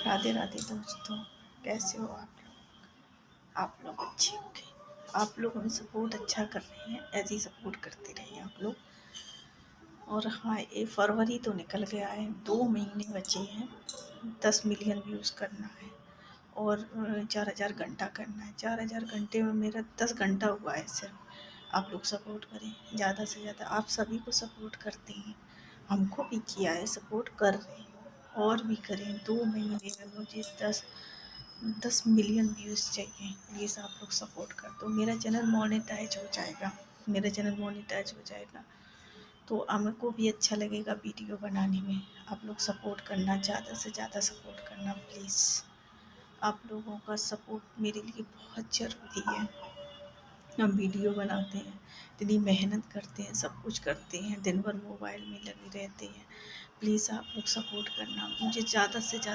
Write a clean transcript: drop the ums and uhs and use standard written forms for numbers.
राधे राधे दोस्तों, कैसे हो आप लोग? आप लोग अच्छे होंगे। आप लोग हमें सपोर्ट अच्छा कर रहे हैं, ऐसे ही सपोर्ट करते रहिए आप लोग। और हाँ, ये फरवरी तो निकल गया है, 2 महीने बचे हैं। 10 मिलियन व्यूज़ करना है और 4000 घंटा करना है। 4000 घंटे में मेरा 10 घंटा हुआ है सिर्फ। आप लोग सपोर्ट करें ज़्यादा से ज़्यादा। आप सभी को सपोर्ट करते हैं, हमको भी किया है, सपोर्ट कर रहे हैं और भी करें। 2 महीने में मुझे 10 मिलियन व्यूज़ चाहिए। प्लीज़ आप लोग सपोर्ट कर दो। मेरा चैनल मोनेटाइज हो जाएगा, मेरा चैनल मोनेटाइज हो जाएगा तो हमको भी अच्छा लगेगा वीडियो बनाने में। आप लोग सपोर्ट करना, ज़्यादा से ज़्यादा सपोर्ट करना प्लीज़। आप लोगों का सपोर्ट मेरे लिए बहुत ज़रूरी है। हम वीडियो बनाते हैं, इतनी मेहनत करते हैं, सब कुछ करते हैं, दिन भर मोबाइल में लगे रहते हैं। प्लीज़ आप लोग सपोर्ट करना, मुझे ज़्यादा से ज़्यादा